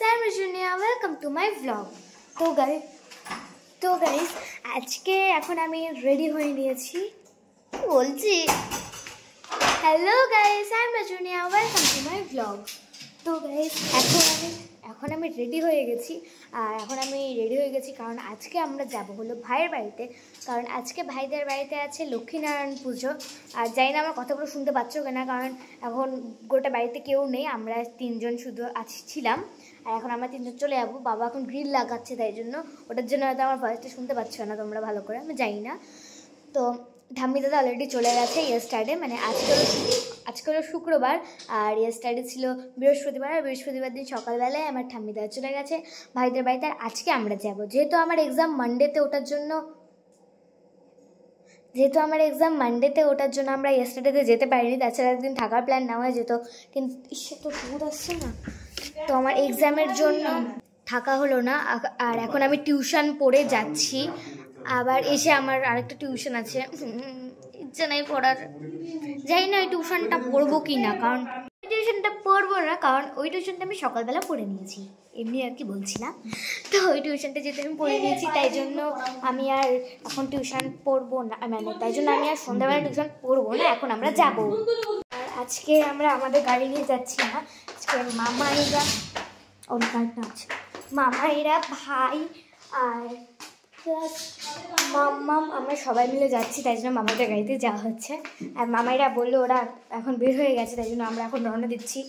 I'm Rajunia. Welcome to my vlog. तो guys आज के এখন আমি রেডি হয়ে নিয়েছি বলছি hello guys I am Rajuniya welcome to my vlog তো গাইস এখন আমি রেডি হয়ে গেছি আর এখন আমি রেডি হয়ে গেছি কারণ আজকে আমরা যাব হলো ভাইয়ের বাড়িতে কারণ আজকে ভাইদের বাড়িতে আছে লক্ষ্মীনারায়ণ পুজো আর জানি না আমার কথাগুলো শুনতে পাচ্ছ কিনা কারণ এখন গোটা বাড়িতে কেউ নেই আমরা তিনজন শুধু ছিলাম আর এখন আমরা তিনজন চলে যাবো বাবা এখন গ্রিল লাগাচ্ছে তাই জন্য ওটার জন্য হয়তো আমার ভয়েসটা শুনতে পাচ্ছ না তোমরা ভালো করে আমি জানি না তো ঠাম্মি দাদা অলরেডি চলে গেছে ইয়েস্টারডে মানে আজকে হলো শুক্রবার আর ইয়েস্টারডে ছিল বৃহস্পতিবার আর বৃহস্পতিবার দিন সকালবেলায় আমার ঠাম্মি দাদা চলে গেছে ভাইদের বাড়িতে আর আজকে আমরা যাব যেহেতু আমার এক্সাম মানডেতে ওঠার জন্য আমরা ইয়েস্টারডেতে যেতে পারিনি তাছাড়া একদিন থাকার প্ল্যান নেওয়া যেত কিন্তু ইসে তো দূর আসছে না তো আমার এক্সামের জন্য থাকা হলো না আর এখন আমি টিউশন পড়ে যাচ্ছি আবার এসে আমার আরেকটা টিউশন আছে ইচ্ছা নাই পড়ার যাই না ওই টিউশনটা পড়বো কি না কারণ ওই টিউশনটা আমি সকালবেলা পড়ে নিয়েছি এমনি আর কি বলছিলাম তো ওই টিউশনটা যেহেতু আমি পড়ে নিয়েছি তাই জন্য আমি আর এখন টিউশন পড়বো না মানে তাই জন্য আমি আর সন্ধ্যাবেলা টিউশন পড়বো না এখন আমরা যাব আর আজকে আমরা আমাদের গাড়ি নিয়ে যাচ্ছি না আজকে মামাইরা ভাই আর প্লাস মাম্মাম আমরা সবাই মিলে যাচ্ছি তাই জন্য মামাদের গাড়িতে যাওয়া হচ্ছে আর মামাইরা বললো ওরা এখন বের হয়ে গেছে তাই জন্য আমরা এখন রওনা দিচ্ছি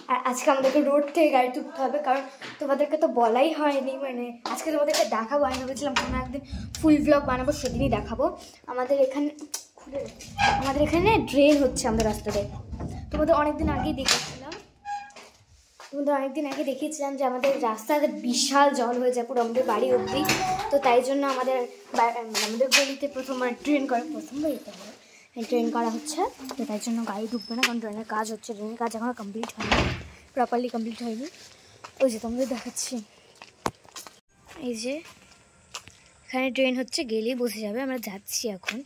আর আজকে আমাদেরকে রোড থেকে গাড়ি তুলতে হবে কারণ তোমাদেরকে তো বলাই হয়নি মানে আজকে তোমাদেরকে দেখাবো আমি ভেবেছিলাম কোনো একদিন ফুল ব্লগ বানাবো সেদিনই দেখাবো আমাদের এখানে ড্রেন হচ্ছে আমাদের রাস্তাতে তোমাদের অনেকদিন আগেই দেখিয়েছিলাম যে আমাদের রাস্তাতে বিশাল জল হয়ে যায় পুরো আমাদের বাড়ি অবধি তো তাই জন্য আমাদের গলিতে ড্রেন করা হচ্ছে তো তাই জন্য গাড়ি ঢুকবে না কারণ ড্রেনের কাজ হচ্ছে ড্রেনের কাজ এখনও প্রপারলি কমপ্লিট হয়নি ওই যে তোমাদের দেখাচ্ছি এই যে এখানে ড্রেন হচ্ছে গেলেই বসে যাবে আমরা যাচ্ছি এখন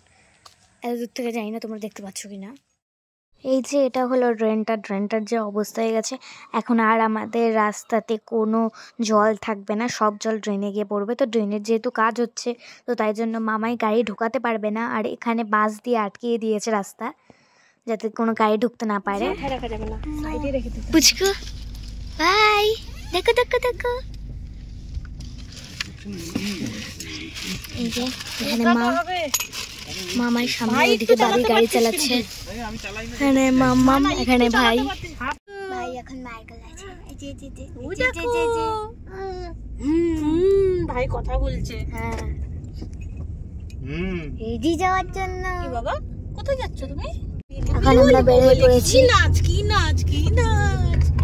এত দূর থেকে যাই না তোমরা দেখতে পাচ্ছ কি না এই যে এটা হলো ড্রেনটার যে অবস্থা হয়ে গেছে এখন আর আমাদের রাস্তাতে কোনো জল থাকবে না সব জল ড্রেনে গিয়ে পড়বে তো ড্রেনের যেহেতু কাজ হচ্ছে তো তাই জন্য মামাই গাড়ি ঢোকাতে পারবে না আর এখানে বাস দিয়ে আটকিয়ে দিয়েছে রাস্তা যাতে কোনো গাড়ি ঢুকতে না পারে পুচকু বাই দেখো এই যে এখানে মামাই সামনে এদিকে দাদি গাড়ি চালাচ্ছে এখানে মাম্মাম এখানে ভাই এখন ভাই কথা বলছে হ্যাঁ রেডি যাওয়ার জন্য বাবা কোথায় যাচ্ছ তুমি এখন আমরা বেরিয়ে পড়েছি কি নাচ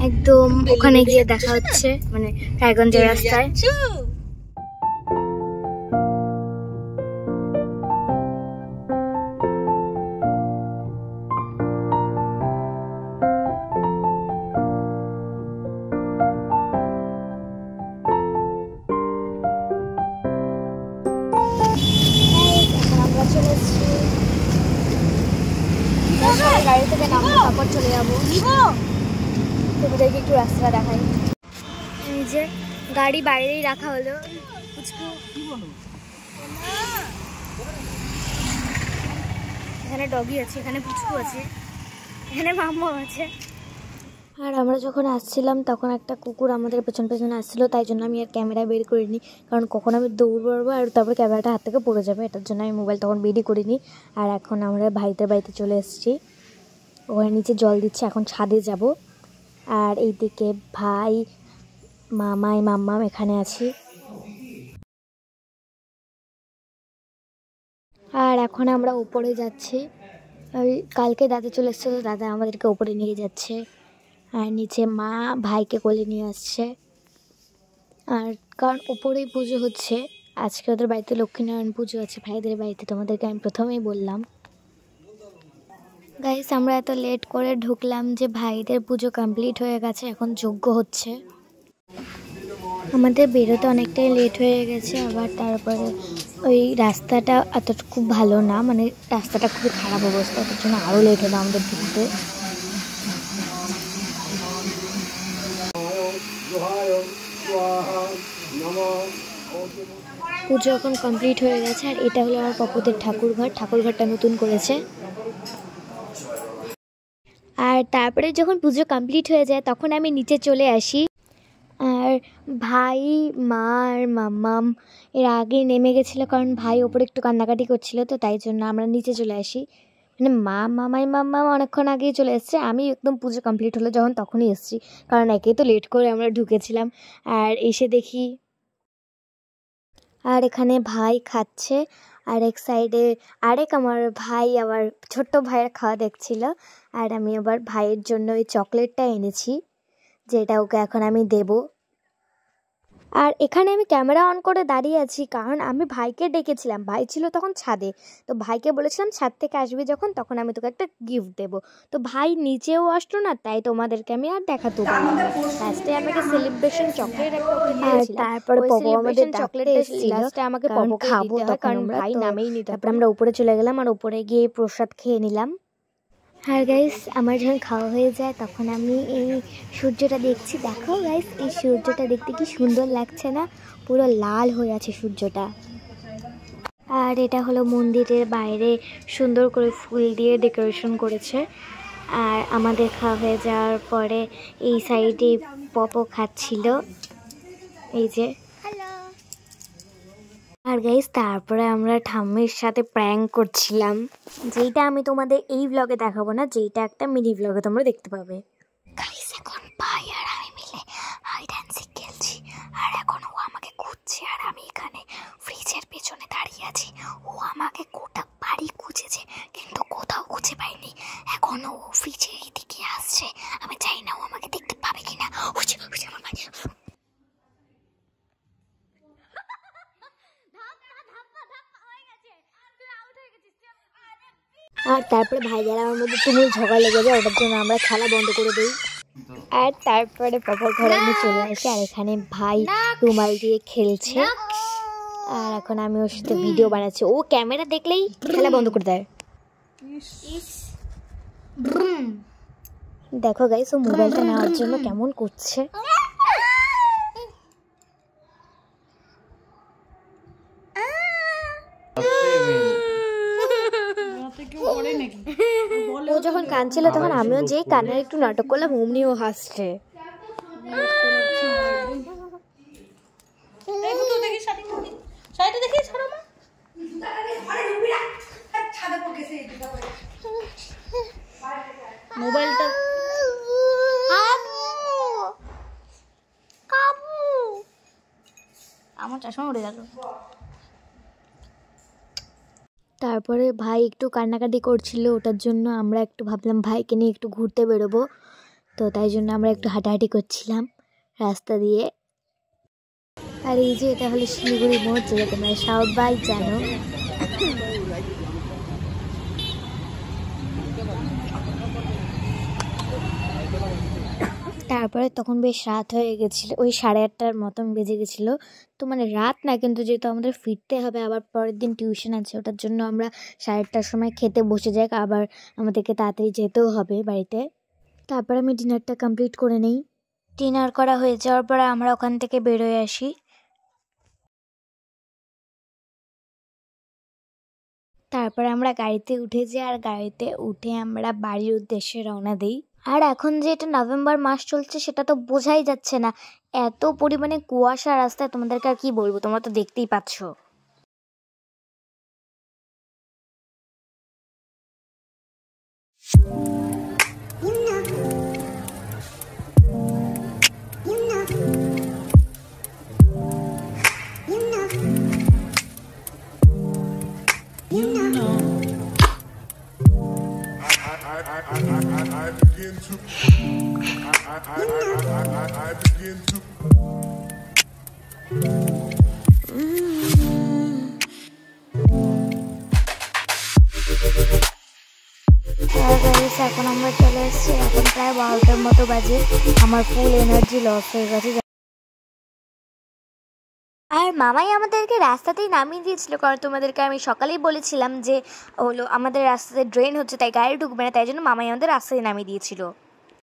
একদম ওখানে গিয়ে দেখা হচ্ছে মানে রায়গঞ্জের রাস্তায় গাড়ি থেকে নামবো তারপর চলে যাবো তোমাদেরকে একটু রাস্তাটা দেখাই এই যে গাড়ি বাইরেই রাখা হলো এখানে ডগি আছে এখানে পুচকু আছে এখানে মাম্মা আছে আর আমরা যখন আসছিলাম তখন একটা কুকুর আমাদের পেছনে আসছিল তাই জন্য আমি আর ক্যামেরা বের করিনি কারণ কখন আমি দৌড় মারবো আর তারপরে ক্যামেরাটা হাত থেকে পড়ে যাবে এটার জন্য আমি মোবাইল তখন বেরই করিনি আর এখন আমরা ভাইদের বাড়িতে চলে এসেছি ওখানে নিচে জল দিচ্ছে এখন ছাদে যাব আর এইদিকে ভাই মাম্মাম এখানে আছি আর এখন আমরা উপরে যাচ্ছি কালকে দাদা চলে এসছে তো দাদা আমাদেরকে উপরে নিয়ে যাচ্ছে আর নিচে মা ভাইকে কোলে নিয়ে আসছে আর কারণ উপরেই পুজো হচ্ছে আজকে ওদের বাড়িতে লক্ষ্মীনারায়ণ পুজো আছে ভাইদের বাড়িতে তোমাদেরকে আমি প্রথমেই বললাম গাইস আমরা এত লেট করে ঢুকলাম যে ভাইদের পুজো কমপ্লিট হয়ে গেছে, এখন যজ্ঞ হচ্ছে। আমাদের বেরোতে অনেকটাই লেট হয়ে গেছে, আবার তারপরে ওই রাস্তাটা এত খুব ভালো না, মানে রাস্তাটা খুবই খারাপ অবস্থা, তার জন্য আরও লেট হলো আমাদের ঢুকতে। পুজো এখন কমপ্লিট হয়ে গেছে, আর এটা হলো আমার পপুদের ঠাকুরঘরটা নতুন করেছে। আর তারপরে যখন পুজো কমপ্লিট হয়ে যায় তখন আমি নিচে চলে আসি, আর ভাই, মা আর মাম্মাম এর আগে নেমে গেছিলো, কারণ ভাই ওপরে একটু কান্নাকাটি করছিলো, তো তাই জন্য আমরা নিচে চলে আসি। মানে মাম্মাম অনেকক্ষণ আগেই চলে এসছে, আমি একদম পুজো কমপ্লিট হলো যখন তখনই এসেছি, কারণ একেই তো লেট করে আমরা ঢুকেছিলাম। আর এসে দেখি আর এখানে ভাই খাচ্ছে, আর এক সাইডে আমার ভাই আবার ছোট্ট ভাইয়ের খাওয়া দেখছিল, আর আমি আবার ভাইয়ের জন্য ওই চকলেটটা এনেছি, যেটা ওকে এখন আমি দেব। আর এখানে আমি ক্যামেরা অন করে দাঁড়িয়ে আছি, কারণ আমি ভাইকে ডেকেছিলাম, ভাই ছিল তখন ছাদে, তো ভাইকে বলেছিলাম ছাদ থেকে আসবি যখন তখন আমি তোকে একটা গিফট দেবো, তো ভাই নিচেও আসলো না, তাই তোমাদেরকে আমি আর দেখাতে পারলাম না। লাস্টে আমাকে সেলিব্রেশন চকলেট একটা দিয়েছিলাম, তারপরে পপো আমাদের চকলেটটা লাস্টে আমাকে পপো খাবো, কারণ ভাই নামেই নিতে। তারপর আমরা উপরে চলে গেলাম, আর উপরে গিয়ে প্রসাদ খেয়ে নিলাম। আর গাইস আমার যখন খাওয়া হয়ে যায় তখন আমি এই সূর্যটা দেখছি, দেখো গাইস এই সূর্যটা দেখতে কি সুন্দর লাগছে না, পুরো লাল হয়ে আছে সূর্যটা। আর এটা হলো মন্দিরের বাইরে সুন্দর করে ফুল দিয়ে ডেকোরেশন করেছে। আর আমাদের খাওয়া হয়ে যাওয়ার পরে এই সাইডে পপো খাচ্ছিল, এই যে। আর গাইস তারপরে আমরা ঠাম্মির সাথে প্র্যাঙ্ক করছিলাম, যেটা আমি তোমাদের এই ব্লগে দেখাবো না, যেটা একটা মিনি ব্লগে তোমরা দেখতে পাবে। গাইস এখন ভাই আর আমি মিলে হাইড অ্যান্ড সিক খেলছি, আর এখন ও আমাকে খুঁজছে, আর আমি এখানে ফ্রিজের পেছনে দাঁড়িয়ে আছি। ও আমাকে গোটা বাড়ি খুঁজেছে কিন্তু কোথাও খুঁজে পাইনি, এখন ও ফ্রিজের এইদিকে আসছে, আমি চাই না ও আমাকে দেখতে পাবে কিনা। আমার ভাই আর তারপরে ভাইদের আমার মধ্যে তুমুল ঝগড়া লেগে যায়, ওটার জন্য আমরা খেলা বন্ধ করে দিই। আর তারপরে পাপার ঘরে আমি চলে আসি, আর এখানে ভাই রুমাল দিয়ে খেলছে, আর এখন আমি ওর সাথে ভিডিও বানাচ্ছি। ও ক্যামেরা দেখলেই খেলা বন্ধ করে দেয়। দেখো গাইস ও মোবাইলটা নেওয়ার জন্য কেমন করছে। ও যখন কাঁদছিল তখন আমিও যেই কান্নার একটু নাটক করলাম, অমনিও হাসছে। মোবাইলটা আমার চশমা উড়ে গেল। তারপরে ভাই একটু কান্নাকাটি করছিল, ওটার জন্য আমরা একটু ভাবলাম ভাইকে নিয়ে একটু ঘুরতে বেরোবো, তো তাই জন্য আমরা একটু হাঁটাহাঁটি করছিলাম রাস্তা দিয়ে। আর এই যে এটা হলো শিলিগুড়ি মোড়, যেটা তোমরা সবাই জানো। তারপরে তখন বেশ রাত হয়ে গেছিলো, ওই 8:30টার মতন বেজে গেছিলো, তো মানে রাত না, কিন্তু যেহেতু আমাদের ফিরতে হবে, আবার পরের দিন টিউশন আছে, ওটার জন্য আমরা 8:30টার সময় খেতে বসে যাই, আবার আমাদেরকে তাড়াতাড়ি যেতেও হবে বাড়িতে। তারপর আমি ডিনারটা কমপ্লিট করে নিই। ডিনার করা হয়ে যাওয়ার পরে আমরা ওখান থেকে বেরোয় আসি। তারপরে আমরা গাড়িতে উঠে যাই, আর গাড়িতে উঠে আমরা বাড়ির উদ্দেশ্যে রওনা দিই। আর এখন যে এটা নভেম্বর মাস চলছে সেটা তো বোঝাই যাচ্ছে না, এত পরিমাণে কুয়াশা রাস্তায়, তোমাদেরকে আর কি বলবো, তোমরা তো দেখতেই পাচ্ছ। এখন আমরা চলে এসেছি, এখন প্রায় 12টার মতো বাজে। আমার ফুল এনার্জি লস হয়ে গেছে। আর মামাই আমাদেরকে রাস্তাতেই নামিয়ে দিয়েছিল, কারণ তোমাদেরকে আমি সকালেই বলেছিলাম যে হলো আমাদের রাস্তাতে ড্রেন হচ্ছে, তাই গাড়ি ঢুকবে না, তাই জন্য মামাই আমাদের রাস্তায় নামিয়ে দিয়েছিল।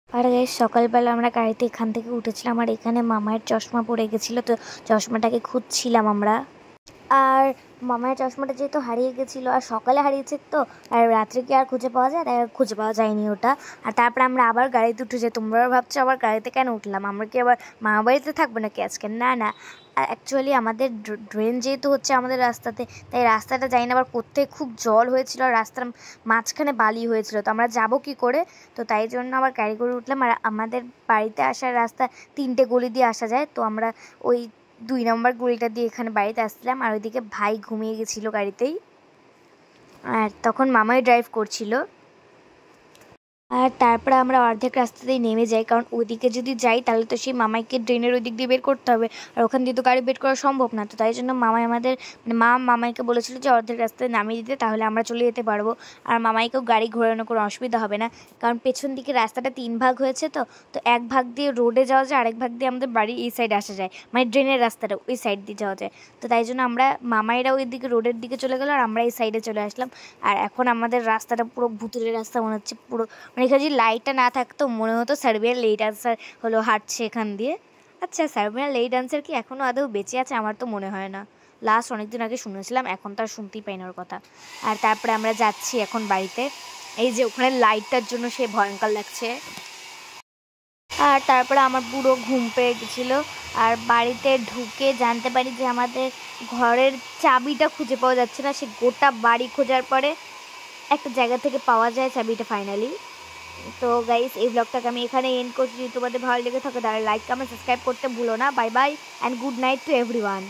আর গাইস সকালবেলা আমরা গাড়িতে এখান থেকে উঠেছিলাম, আর এখানে মামায়ের চশমা পড়ে গেছিলো, তো চশমাটাকে খুঁজছিলাম আমরা। আর মামায়ের চশমাটা যেহেতু হারিয়ে গেছিলো, আর সকালে হারিয়েছে তো, আর রাত্রে কি আর খুঁজে পাওয়া যায়, তাই আর খুঁজে পাওয়া যায়নি ওটা। আর তারপরে আমরা আবার গাড়িতে উঠে যাই। তোমরা ভাবছো আবার গাড়িতে কেন উঠলাম, আমরা কি আবার মামা বাড়িতে থাকবো নাকি আজকে? না না, অ্যাকচুয়ালি আমাদের ড্রেন যেহেতু হচ্ছে আমাদের রাস্তাতে, তাই রাস্তাটা যাই না আবার কোথায় খুব জল হয়েছিল, আর রাস্তার মাঝখানে বালি হয়েছিল, তো আমরা যাবো কী করে? তো তাই জন্য আবার গাড়ি করে উঠলাম। আর আমাদের বাড়িতে আসার রাস্তা 3টে গলি দিয়ে আসা যায়, তো আমরা ওই 2 নম্বর গলিটা দিয়ে এখানে বাড়িতে আসছিলাম। আর ওইদিকে ভাই ঘুমিয়ে গেছিলো গাড়িতেই, আর তখন মামাই ড্রাইভ করছিল। আর তারপরে আমরা অর্ধেক রাস্তাতেই নেমে যাই, কারণ ওইদিকে যদি যাই তাহলে তো সেই মামাইকে ড্রেনের ওই দিক দিয়ে বের করতে হবে, আর ওখান দিয়ে তো গাড়ি বের করা সম্ভব না। তো তাই জন্য মামাই আমাদের মামাইকে বলেছিল যে অর্ধেক রাস্তায় নামিয়ে দিতে, তাহলে আমরা চলে যেতে পারবো, আর মামাইকেও গাড়ি ঘোরানো কোনো অসুবিধা হবে না, কারণ পেছন দিকে রাস্তাটা 3 ভাগ হয়েছে। তো এক ভাগ দিয়ে রোডে যাওয়া যায়, আরেক ভাগ দিয়ে আমাদের বাড়ির এই সাইডে আসা যায়, মানে ড্রেনের রাস্তাটা ওই সাইড দিয়ে যাওয়া যায়। তো তাই জন্য আমরা মামাইরা ওই দিকে রোডের দিকে চলে গেলো, আর আমরা এই সাইডে চলে আসলাম। আর এখন আমাদের রাস্তাটা পুরো ভুতুড়ের রাস্তা মনে হচ্ছে, পুরো মানে এখানে যদি লাইটটা না থাকতো মনে হতো সার্বিয়ার লেই ডান্সার হলো হাঁটছে এখান দিয়ে। আচ্ছা, সার্বিয়ার লেই ডান্সার কি এখনও আদৌ বেঁচে আছে? আমার তো মনে হয় না, লাস্ট অনেকদিন আগে শুনেছিলাম, এখন তো আর শুনতেই পাই না ওর কথা। আর তারপরে আমরা যাচ্ছি এখন বাড়িতে। এই যে ওখানে লাইটটার জন্য সে ভয়ঙ্কর লাগছে। আর তারপরে আমার পুরো ঘুম পেয়ে গেছিলো, আর বাড়িতে ঢুকে জানতে পারি যে আমাদের ঘরের চাবিটা খুঁজে পাওয়া যাচ্ছে না। সে গোটা বাড়ি খোঁজার পরে একটা জায়গা থেকে পাওয়া যায় চাবিটা ফাইনালি। তো গাইস এই ব্লগটাকে আমি এখানে এন্ড করছি। যদি তোমাদের ভালো লেগে থাকে তাহলে লাইক কমেন্ট সাবস্ক্রাইব করতে ভুলো না। Bye bye and good night to everyone.